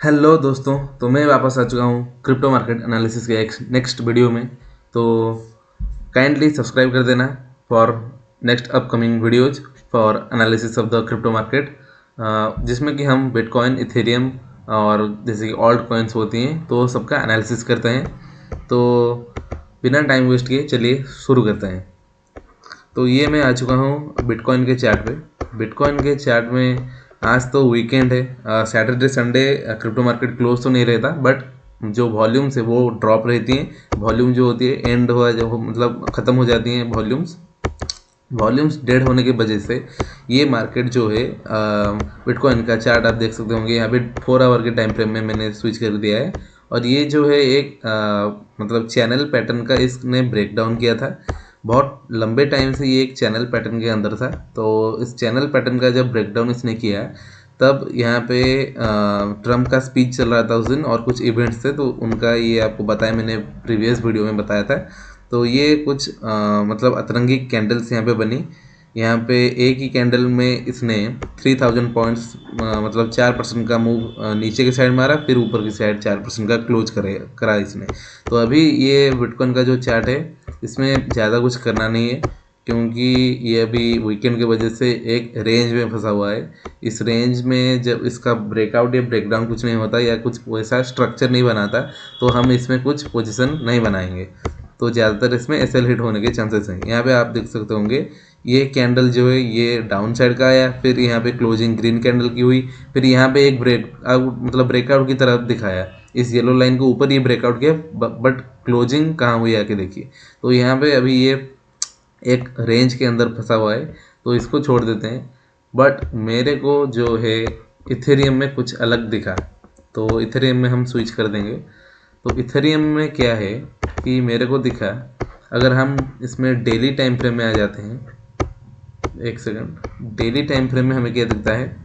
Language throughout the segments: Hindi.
हेलो दोस्तों, तो मैं वापस आ चुका हूँ क्रिप्टो मार्केट एनालिसिस के एक नेक्स्ट वीडियो में। तो काइंडली सब्सक्राइब कर देना for next upcoming videos for analysis of the crypto market, जिसमें कि हम बिटकॉइन, इथेरियम और जैसे कि ऑल्ट कॉइन्स होती हैं तो सबका एनालिसिस करते हैं। तो बिना टाइम वेस्ट किए चलिए शुरू करते हैं। तो ये मैं आ चुका हूँ बिटकॉइन के चार्ट पे। बिटकॉइन के चार्ट में आज तो वीकेंड है, Saturday Sunday crypto market close तो नहीं रहता, बट जो वॉल्यूम्स है वो ड्रॉप रहती हैं। वॉल्यूम जो होती है एंड हुआ जो मतलब ख़त्म हो जाती हैं वॉल्यूम्स। वॉल्यूम्स डेड होने की वजह से ये मार्केट जो है, बिटकॉइन का चार्ट आप देख सकते होंगे यहाँ पे 4 आवर के टाइम फ्रेम में मैंने स्विच कर दिया है। और ये जो है एक मतलब चैनल पैटर्न का इसने ब्रेक डाउन किया था। बहुत लंबे टाइम से ये एक चैनल पैटर्न के अंदर था। तो इस चैनल पैटर्न का जब ब्रेकडाउन इसने किया तब यहाँ पे ट्रम्प का स्पीच चल रहा था उस दिन और कुछ इवेंट्स थे, तो उनका ये आपको बताया, मैंने प्रीवियस वीडियो में बताया था। तो ये कुछ मतलब अतरंगी कैंडल्स यहाँ पे बनी। यहाँ पे एक ही कैंडल में इसने 3000 पॉइंट्स मतलब 4% का मूव नीचे की साइड मारा, फिर ऊपर की साइड 4% का क्लोज करा इसने। तो अभी ये बिटकॉइन का जो चार्ट है इसमें ज़्यादा कुछ करना नहीं है, क्योंकि ये अभी वीकेंड की वजह से एक रेंज में फंसा हुआ है। इस रेंज में जब इसका ब्रेकआउट या ब्रेकडाउन कुछ नहीं होता या कुछ वैसा स्ट्रक्चर नहीं बनाता तो हम इसमें कुछ पोजीशन नहीं बनाएंगे। तो ज़्यादातर इसमें एसएल हिट होने के चांसेस हैं। यहाँ पे आप देख सकते होंगे ये कैंडल जो है ये डाउन साइड का आया, फिर यहाँ पे क्लोजिंग ग्रीन कैंडल की हुई, फिर यहाँ पे एक ब्रेकआउट मतलब ब्रेकआउट की तरफ दिखाया। इस येलो लाइन के ऊपर ये ब्रेकआउट किया, बट क्लोजिंग कहाँ हुई आके देखिए। तो यहाँ पे अभी ये एक रेंज के अंदर फंसा हुआ है, तो इसको छोड़ देते हैं। बट मेरे को जो है इथेरियम में कुछ अलग दिखा, तो इथेरियम में हम स्विच कर देंगे। तो इथेरियम में क्या है कि मेरे को दिखा, अगर हम इसमें डेली टाइम फ्रेम में आ जाते हैं, एक सेकंड, डेली टाइम फ्रेम में हमें क्या दिखता है,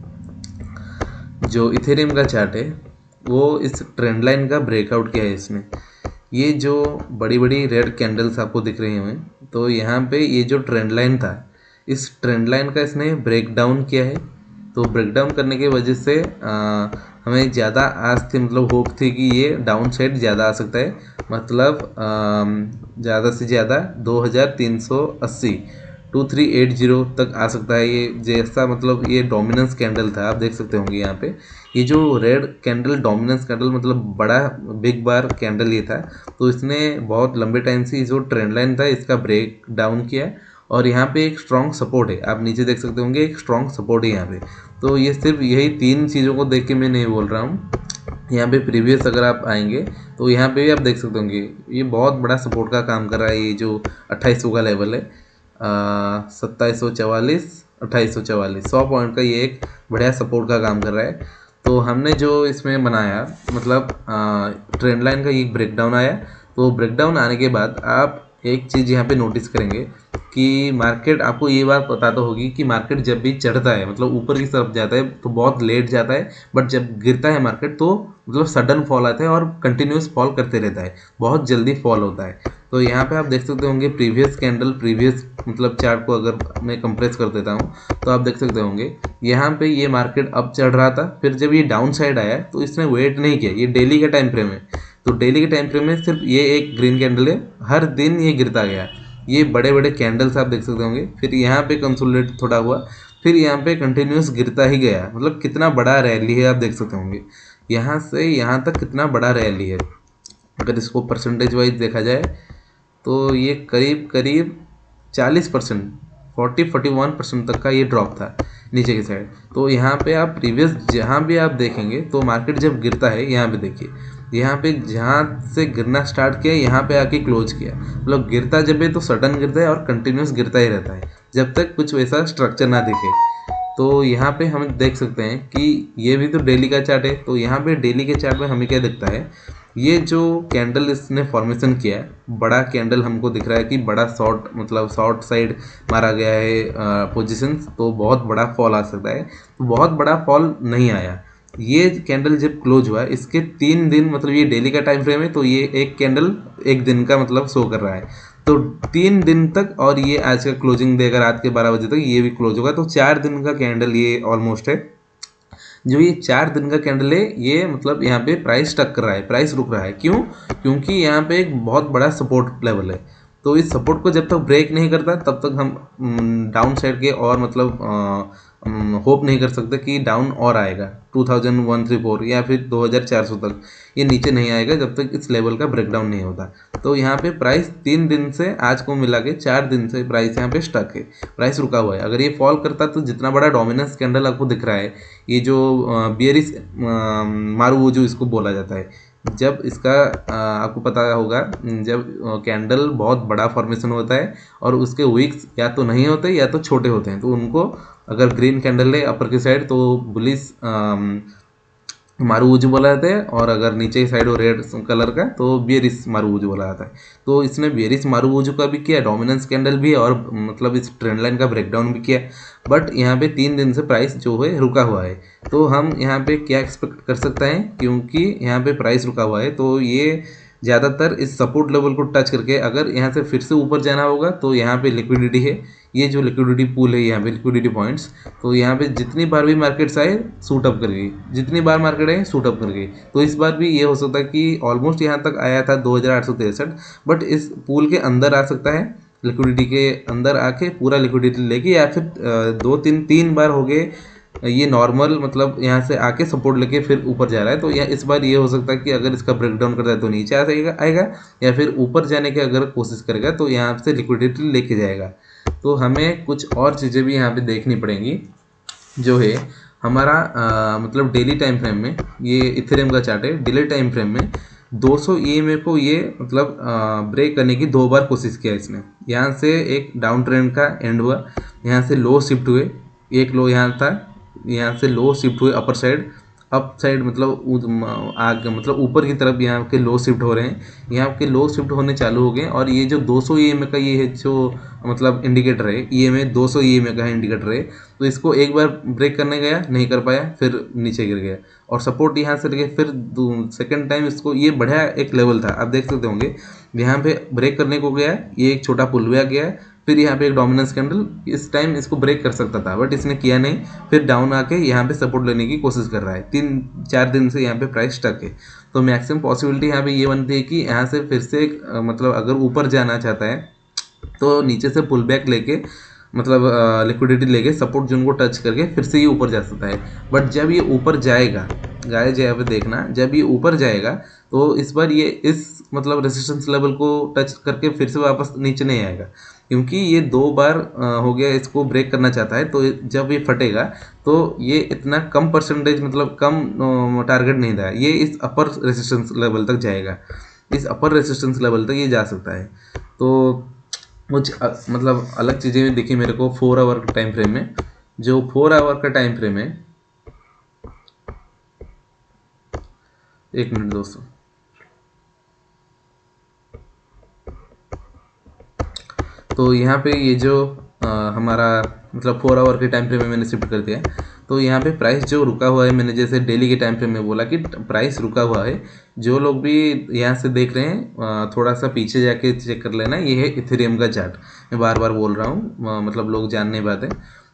जो इथेरियम का चार्ट है वो इस ट्रेंड लाइन का ब्रेकआउट किया है इसने। ये जो बड़ी बड़ी रेड कैंडल्स आपको दिख रही हैं, तो यहाँ पे ये जो ट्रेंड लाइन था, इस ट्रेंड लाइन का इसने ब्रेक डाउन किया है। तो ब्रेक डाउन करने की वजह से हमें ज़्यादा आस थी, मतलब होप थी कि ये डाउन साइड ज़्यादा आ सकता है, मतलब ज़्यादा से ज़्यादा 2380 2380 तक आ सकता है। ये जैसा मतलब ये डोमिनेंस कैंडल था, आप देख सकते होंगे यहाँ पे ये जो रेड कैंडल डोमिनेंस कैंडल मतलब बड़ा बिग बार कैंडल ये था। तो इसने बहुत लंबे टाइम से जो ट्रेंड लाइन था इसका ब्रेक डाउन किया, और यहाँ पे एक स्ट्रॉन्ग सपोर्ट है, आप नीचे देख सकते होंगे एक स्ट्रॉन्ग सपोर्ट है यहाँ पे। तो ये सिर्फ यही 3 चीज़ों को देख के मैं नहीं बोल रहा हूँ। यहाँ पे प्रीवियस अगर आप आएंगे तो यहाँ पे भी आप देख सकते होंगे ये बहुत बड़ा सपोर्ट का काम कर रहा है। ये जो 2800 का लेवल है, 2744 2844 100 पॉइंट का ये एक बढ़िया सपोर्ट का काम कर रहा है। तो हमने जो इसमें बनाया मतलब ट्रेंड लाइन का ये ब्रेकडाउन आया। तो ब्रेकडाउन आने के बाद आप एक चीज़ यहाँ पे नोटिस करेंगे कि मार्केट, आपको ये बात पता तो होगी कि मार्केट जब भी चढ़ता है मतलब ऊपर की तरफ जाता है तो बहुत लेट जाता है, बट जब गिरता है मार्केट तो मतलब सडन फॉल आता है और कंटिन्यूस फॉल करते रहता है, बहुत जल्दी फॉल होता है। तो यहाँ पे आप देख सकते होंगे प्रीवियस कैंडल, प्रीवियस मतलब चार्ट को अगर मैं कंप्रेस कर देता हूँ तो आप देख सकते होंगे यहाँ पे ये मार्केट अब चढ़ रहा था, फिर जब ये डाउन साइड आया तो इसने वेट नहीं किया। ये डेली का टाइम फ्रेम है, तो डेली के टाइम फ्रेम में सिर्फ ये एक ग्रीन कैंडल है, हर दिन ये गिरता गया। ये बड़े बड़े कैंडल्स आप देख सकते होंगे, फिर यहाँ पे कंसोलिडेट थोड़ा हुआ, फिर यहाँ पे कंटिन्यूस गिरता ही गया। मतलब कितना बड़ा रैली है आप देख सकते होंगे, यहाँ से यहाँ तक कितना बड़ा रैली है। अगर इसको परसेंटेज वाइज देखा जाए तो ये करीब करीब 40% 41% तक का ये ड्रॉप था नीचे की साइड। तो यहाँ पे आप प्रीवियस जहाँ भी आप देखेंगे तो मार्केट जब गिरता है, यहाँ पे देखिए, यहाँ पे जहाँ से गिरना स्टार्ट किया यहाँ पे आके क्लोज किया। मतलब गिरता जब है तो सडन गिरता है और कंटिन्यूस गिरता ही रहता है जब तक कुछ वैसा स्ट्रक्चर ना दिखे। तो यहाँ पे हम देख सकते हैं कि ये भी तो डेली का चार्ट है। तो यहाँ पे डेली के चार्ट में हमें क्या दिखता है, ये जो कैंडल इसने फॉर्मेशन किया है, बड़ा कैंडल हमको दिख रहा है कि बड़ा शॉर्ट मतलब शॉर्ट साइड मारा गया है पोजीशंस, तो बहुत बड़ा फॉल आ सकता है। तो बहुत बड़ा फॉल नहीं आया। ये कैंडल जब क्लोज हुआ इसके 3 दिन मतलब ये डेली का टाइम फ्रेम है, तो ये एक कैंडल एक दिन का मतलब शो कर रहा है। तो 3 दिन तक, और ये आज का क्लोजिंग देगा रात के 12 बजे तक, ये भी क्लोज होगा। तो 4 दिन का कैंडल ये ऑलमोस्ट है जो ये 4 दिन का कैंडल है ये मतलब यहाँ पे प्राइस स्टक कर रहा है, प्राइस रुक रहा है। क्यों? क्योंकि यहाँ पे एक बहुत बड़ा सपोर्ट लेवल है। तो इस सपोर्ट को जब तक ब्रेक नहीं करता तब तक हम डाउन साइड के और मतलब होप नहीं कर सकते कि डाउन और आएगा 2134 या फिर 2400 तक। ये नीचे नहीं आएगा जब तक इस लेवल का ब्रेकडाउन नहीं होता। तो यहाँ पे प्राइस 3 दिन से आज को मिला के 4 दिन से प्राइस यहाँ पे स्टक है, प्राइस रुका हुआ है। अगर ये फॉल करता तो जितना बड़ा डोमिनेंस कैंडल आपको दिख रहा है, ये जो बियरिश मारुवुजू इसको बोला जाता है, जब इसका आपको पता होगा जब कैंडल बहुत बड़ा फॉर्मेशन होता है और उसके विक्स या तो नहीं होते या तो छोटे होते हैं, तो उनको अगर ग्रीन कैंडल है अपर की साइड तो बुलिश मारुवुजू बोला जाता है, और अगर नीचे की साइड हो रेड कलर का तो बियरिश मारुवुजू बोला जाता है। तो इसने बियरिश मारुवुजू का भी किया, डोमिनेंस कैंडल भी, और मतलब इस ट्रेंड लाइन का ब्रेकडाउन भी किया। बट यहाँ पे 3 दिन से प्राइस जो है रुका हुआ है। तो हम यहाँ पे क्या एक्सपेक्ट कर सकते हैं, क्योंकि यहाँ पे प्राइस रुका हुआ है तो ये ज़्यादातर इस सपोर्ट लेवल को टच करके अगर यहाँ से फिर से ऊपर जाना होगा तो यहाँ पे लिक्विडिटी है, ये जो लिक्विडिटी पूल है यहाँ पे लिक्विडिटी पॉइंट्स, तो यहाँ पे जितनी बार भी मार्केट्स आए सूट अप कर गई, जितनी बार मार्केट आए सूट अप कर गई। तो इस बार भी ये हो सकता है कि ऑलमोस्ट यहाँ तक आया था 2863, बट इस पूल के अंदर आ सकता है, लिक्विडिटी के अंदर आके पूरा लिक्विडिटी लेके, या फिर 2-3 बार हो गए ये नॉर्मल मतलब यहाँ से आके सपोर्ट लेके फिर ऊपर जा रहा है। तो यह इस बार ये हो सकता है कि अगर इसका ब्रेकडाउन करता है तो नीचे आ आएगा, या फिर ऊपर जाने की अगर कोशिश करेगा तो यहाँ से लिक्विडिटी लेके जाएगा। तो हमें कुछ और चीज़ें भी यहाँ पे देखनी पड़ेंगी, जो है हमारा मतलब डेली टाइम फ्रेम में, ये इथेरियम का चार्ट है, डेली टाइम फ्रेम में 200 EMA को ये मतलब ब्रेक करने की 2 बार कोशिश किया इसने। यहाँ से एक डाउन ट्रेंड का एंड हुआ, यहाँ से लो शिफ्ट हुए, एक लो यहाँ था, यहाँ से लो शिफ्ट हुए अपर साइड, अप साइड मतलब आगे मतलब ऊपर की तरफ यहाँ के लो शिफ्ट हो रहे हैं, यहाँ के लो शिफ्ट होने चालू हो गए। और ये जो 200 EMA का ये है जो मतलब इंडिकेटर है, EMA 200 EMA का इंडिकेटर है, तो इसको एक बार ब्रेक करने गया नहीं कर पाया, फिर नीचे गिर गया, और सपोर्ट यहाँ से लेके फिर सेकंड टाइम इसको ये बढ़िया एक लेवल था, आप देख सकते होंगे यहाँ पे ब्रेक करने को गया, ये एक छोटा पुल हुआ गया, फिर यहाँ पे एक डोमिनेंस कैंडल, इस टाइम इसको ब्रेक कर सकता था बट इसने किया नहीं, फिर डाउन आके यहाँ पे सपोर्ट लेने की कोशिश कर रहा है। 3-4 दिन से यहाँ पे प्राइस स्टक है। तो मैक्सिमम पॉसिबिलिटी यहाँ पे ये बनती है कि यहाँ से फिर से मतलब अगर ऊपर जाना चाहता है तो नीचे से पुल बैक लेके मतलब लिक्विडिटी लेके सपोर्ट जोन को टच करके फिर से ये ऊपर जा सकता है। बट जब ये ऊपर जाएगा, गाइस यहाँ पे देखना, जब ये ऊपर जाएगा तो इस बार ये इस मतलब रेजिस्टेंस लेवल को टच करके फिर से वापस नीचे नहीं आएगा, क्योंकि ये 2 बार हो गया इसको ब्रेक करना चाहता है। तो जब ये फटेगा तो ये इतना कम परसेंटेज मतलब कम टारगेट नहीं था, ये इस अपर रेजिस्टेंस लेवल तक जाएगा, इस अपर रेजिस्टेंस लेवल तक ये जा सकता है। तो कुछ मतलब अलग चीज़ें भी दिखी मेरे को 4 आवर के टाइम फ्रेम में। जो 4 आवर का टाइम फ्रेम है, एक मिनट दोस्तों, तो यहाँ पे ये जो हमारा मतलब 4 आवर के टाइम फ्रेम में मैंने शिफ्ट कर दिया, तो यहाँ पे प्राइस जो रुका हुआ है, मैंने जैसे डेली के टाइम फ्रेम में बोला कि प्राइस रुका हुआ है। जो लोग भी यहाँ से देख रहे हैं थोड़ा सा पीछे जाके चेक कर लेना, ये है इथेरियम का चार्ट, मैं बार बार बोल रहा हूँ मतलब लोग जान नहीं पाते।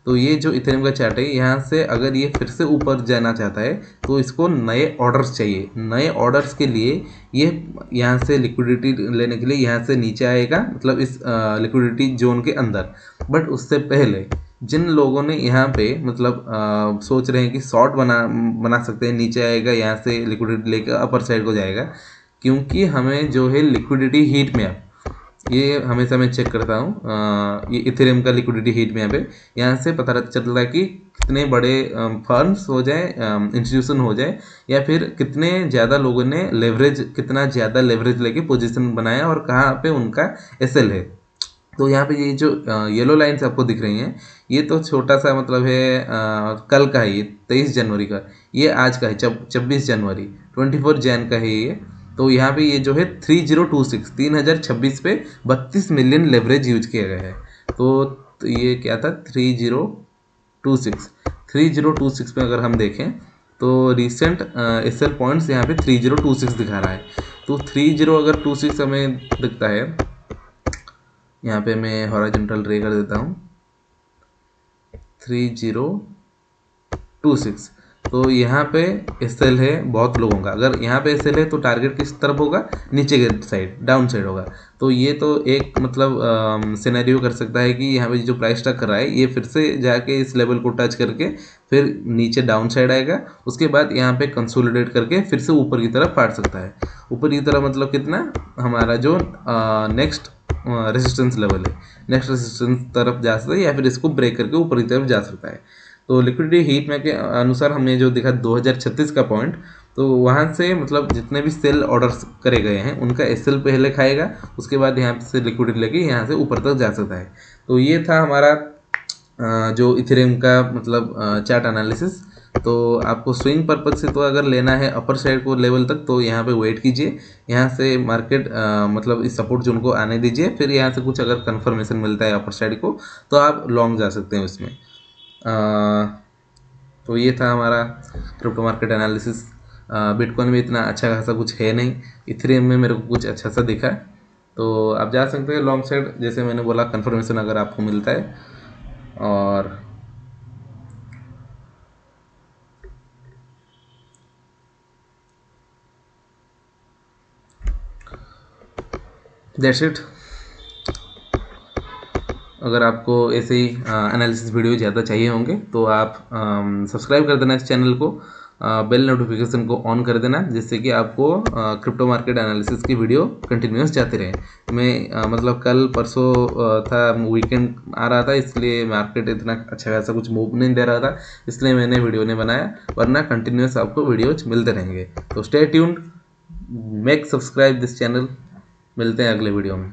तो ये जो इथेरियम का चार्ट है, यहाँ से अगर ये फिर से ऊपर जाना चाहता है तो इसको नए ऑर्डर्स चाहिए। नए ऑर्डर्स के लिए ये यहाँ से लिक्विडिटी लेने के लिए यहाँ से नीचे आएगा, मतलब इस लिक्विडिटी जोन के अंदर। बट उससे पहले जिन लोगों ने यहाँ पे मतलब सोच रहे हैं कि शॉर्ट बना सकते हैं, नीचे आएगा यहाँ से लिक्विडिटी लेकर अपर साइड को जाएगा, क्योंकि हमें जो है लिक्विडिटी हीट मैप, ये हमेशा मैं चेक करता हूँ ये इथेरियम का लिक्विडिटी हीट मैप है, यहाँ से पता चलता है कि कितने बड़े फर्म्स हो जाए, इंस्टीट्यूशन हो जाए, या फिर कितने ज़्यादा लोगों ने लेवरेज, कितना ज़्यादा लेवरेज लेके पोजीशन बनाया और कहाँ पे उनका एसएल है। तो यहाँ पे ये जो येलो लाइन्स आपको दिख रही हैं, ये तो छोटा सा मतलब है कल का है, ये 23 जनवरी का, ये आज का है 26 जनवरी, 24 जैन का है ये। तो यहाँ पे ये जो है 3026 पे 32 मिलियन लेवरेज यूज किया गया है। तो ये क्या था 3026 में अगर हम देखें तो रिसेंट एसएल पॉइंट्स यहाँ पे 3026 दिखा रहा है। तो 30 अगर 26 हमें दिखता है, यहाँ पे मैं हॉरिजॉन्टल रे कर देता हूँ 3026, तो यहाँ पे एसएल है बहुत लोगों का, अगर यहाँ पे एसएल है तो टारगेट किस तरफ होगा, नीचे के साइड, डाउन साइड होगा। तो ये तो एक मतलब सिनेरियो कर सकता है कि यहाँ पे जो प्राइस टच कर रहा है ये फिर से जाके इस लेवल को टच करके फिर नीचे डाउन साइड आएगा, उसके बाद यहाँ पे कंसोलिडेट करके फिर से ऊपर की तरफ फाड़ सकता है। ऊपर की तरफ मतलब कितना, हमारा जो नेक्स्ट रेजिस्टेंस लेवल है, नेक्स्ट रेजिस्टेंस तरफ जा सकता है या फिर इसको ब्रेक करके ऊपर की तरफ जा सकता है। तो लिक्विडिटी हीट मैप के अनुसार हमने जो देखा 2036 का पॉइंट, तो वहाँ से मतलब जितने भी सेल ऑर्डर्स करे गए हैं उनका एसएल पहले खाएगा, उसके बाद यहाँ से लिक्विडिटी लेके यहाँ से ऊपर तक जा सकता है। तो ये था हमारा जो इथेरियम का मतलब चार्ट एनालिसिस। तो आपको स्विंग पर्पज से तो अगर लेना है अपर साइड को लेवल तक तो यहाँ पे वेट कीजिए, यहाँ से मार्केट मतलब इस सपोर्ट जोन को आने दीजिए, फिर यहाँ से कुछ अगर कंफर्मेशन मिलता है अपर साइड को तो आप लॉन्ग जा सकते हैं उसमें। तो ये था हमारा क्रिप्टो मार्केट एनालिसिस। बिटकॉइन में इतना अच्छा खासा कुछ है नहीं, इथेरियम में मेरे को कुछ अच्छा सा दिखा, तो आप जा सकते हैं लॉन्ग साइड, जैसे मैंने बोला कंफर्मेशन अगर आपको मिलता है। और दैट्स इट। अगर आपको ऐसे ही एनालिसिस वीडियो ज़्यादा चाहिए होंगे तो आप सब्सक्राइब कर देना इस चैनल को, बेल नोटिफिकेशन को ऑन कर देना, जिससे कि आपको क्रिप्टो मार्केट एनालिसिस की वीडियो कंटिन्यूस जाते रहे। मैं मतलब कल परसों था, वीकेंड आ रहा था, इसलिए मार्केट इतना अच्छा खासा कुछ मूव नहीं दे रहा था, इसलिए मैंने वीडियो नहीं बनाया, वरना कंटिन्यूस आपको वीडियोज मिलते रहेंगे। तो stay tuned, make subscribe this channel. मिलते हैं अगले वीडियो में।